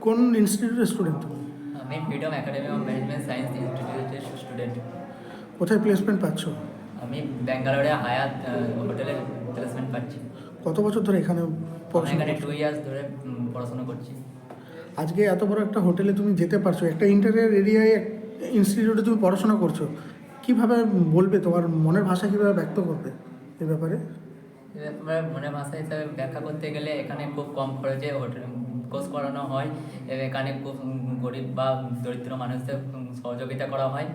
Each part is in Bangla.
কোন ইনস্টিটিউটের স্টুডেন্ট তুমি? আমি freedom academy of management science ইনস্টিটিউটের স্টুডেন্ট। কোথায় প্লেসমেন্ট পাচ্ছ? আমি ব্যাঙ্গালোরে হায়াত হোটেলে প্লেসমেন্ট পাচ্ছি। কত বছর ধরে এখানে আমি পড়াশোনা এখানে করছো? 2 ইয়ার্স ধরে পড়াশোনা করছি। আজকে এত বড় একটা হোটেলে তুমি যেতে পারছো, একটা ইন্টারিয়ার এরিয়ায় ইনস্টিটিউটে তুমি পড়াশোনা করছো, কিভাবে বলবে, তোমার মনের ভাষা কিভাবে ব্যক্ত করবে এই ব্যাপারে? এবার মনের ভাষা হিসাবে ব্যাখ্যা করতে গেলে এখানে খুব কম খরচে হোটেল কোর্স করানো হয়। এখানে খুব গরিব বা দরিদ্র মানুষদের সহযোগিতা করা হয়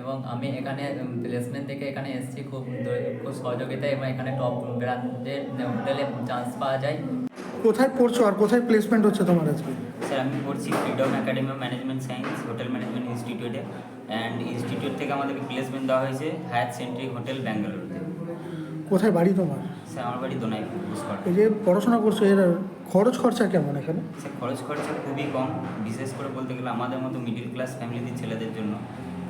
এবং আমি এখানে প্লেসমেন্ট থেকে এখানে এসেছি খুব সহযোগিতা, এবং এখানে টপ ব্র্যান্ডের হোটেলে চান্স পাওয়া যায়। কোথায় পড়ছো আর কোথায় প্লেসমেন্ট হচ্ছে তোমার আজকে? স্যার আমি পড়ছি freedom academy of management science hotel management ইনস্টিটিউটে, অ্যান্ড ইনস্টিটিউট থেকে আমাদেরকে প্লেসমেন্ট দেওয়া হয়েছে হায়াত সেন্ট্রিক হোটেল ব্যাঙ্গালোরতে। কোথায় বাড়ি তোমার? স্যার আমার বাড়ি দোনাইপুর পুষ্কর। এই যে পড়াশোনা করছো, এর খরচ খরচা কেমন এখানে? স্যার খরচ খরচা খুবই কম, বিশেষ করে বলতে গেলে আমাদের মতো মিডিল ক্লাস ফ্যামিলির ছেলেদের জন্য,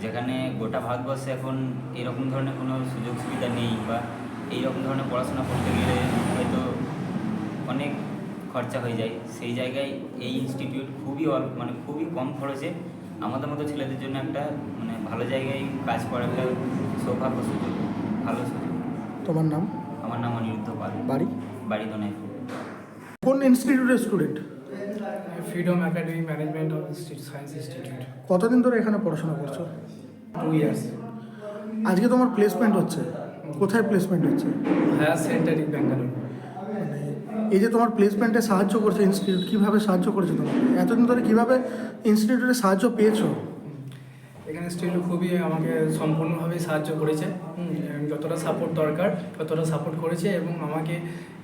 যেখানে গোটা ভারতবর্ষে এখন এরকম ধরনের কোনো সুযোগ সুবিধা নেই, বা এইরকম ধরনের পড়াশোনা করতে গেলে হয়তো অনেক খরচা হয়ে যায়। সেই জায়গায় এই ইনস্টিটিউট খুবই খুবই কম খরচে আমাদের মতো ছেলেদের জন্য একটা ভালো জায়গায় কাজ করার একটা সৌভাগ্য সুযোগ, ভালো সুযোগ। তোমার নাম? আমার নাম অনিরুদ্ধ পাল, বাড়ি? বাড়ি দোনাইপুর। কোন ইনস্টিটিউটের student? Freedom academy management of science institute. কতদিন ধরে এখানে পড়াশোনা করছো? 2 ইয়ার্স। আজকে তোমার প্লেসমেন্ট হচ্ছে, কোথায় প্লেসমেন্ট হচ্ছে? Hire centre in Bangalore. মানে এই যে তোমার প্লেসমেন্টে সাহায্য করছে ইনস্টিটিউট, কীভাবে সাহায্য করেছে তোমাকে এতদিন ধরে, কীভাবে ইনস্টিটিউটে সাহায্য পেয়েছো? এখানে ইনস্টিটিউট খুবই আমাকে সম্পূর্ণভাবে সাহায্য করেছে। যতটা সাপোর্ট দরকার ততটা সাপোর্ট করেছে, এবং আমাকে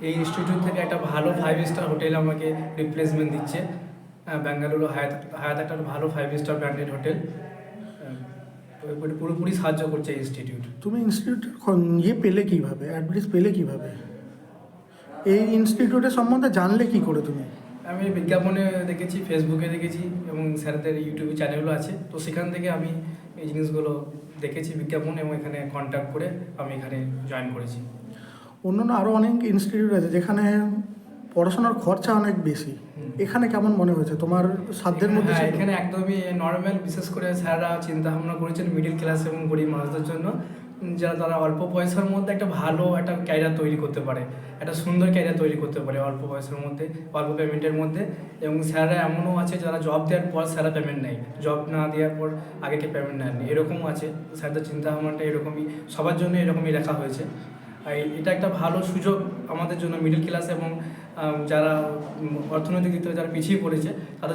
এই ইনস্টিটিউট থেকে একটা ভালো 5 স্টার হোটেল আমাকে রিপ্লেসমেন্ট দিচ্ছে। ব্যাঙ্গালুরু হায়াত একটা ভালো 5 স্টার ব্র্যান্ডেড হোটেল, পুরোপুরি সাহায্য করছে এই ইনস্টিটিউট। তুমি ইনস্টিটিউটের পেলে কীভাবে, অ্যাডভাইস পেলে কীভাবে, এই ইনস্টিটিউটের সম্বন্ধে জানলে কী করে তুমি? আমি বিজ্ঞাপনে দেখেছি, ফেসবুকে দেখেছি, এবং স্যারদের ইউটিউব চ্যানেলও আছে, তো সেখান থেকে আমি এই জিনিসগুলো দেখেছি বিজ্ঞাপন, এবং এখানে কন্ট্যাক্ট করে আমি এখানে জয়েন করেছি। অন্যান্য আরও অনেক ইনস্টিটিউট আছে যেখানে পড়াশোনার খরচা অনেক বেশি, এখানে কেমন মনে হয়েছে তোমার সাধ্যের মধ্যে? হ্যাঁ, এখানে একদমই নর্মাল, বিশেষ করে স্যাররা চিন্তা ভাবনা করেছেন মিডিল ক্লাস এবং গরিব মানুষদের জন্য, যারা তারা অল্প পয়সার মধ্যে একটা ভালো একটা ক্যারিয়ার তৈরি করতে পারে, একটা সুন্দর ক্যারিয়ার তৈরি করতে পারে অল্প পয়সার মধ্যে, অল্প পেমেন্টের মধ্যে। এবং স্যাররা এমনও আছে যারা জব দেওয়ার পর স্যাররা পেমেন্ট নেয়, জব না দেওয়ার পর আগেকে পেমেন্ট নেননি, এরকমও আছে। স্যারদের চিন্তা ভাবনাটা এরকমই, সবার জন্য এরকমই রাখা হয়েছে। আর এটা একটা ভালো সুযোগ আমাদের জন্য, মিডল ক্লাস এবং যারা অর্থনৈতিক দিক থেকে যারা পিছিয়ে পড়েছে তাদের জন্য।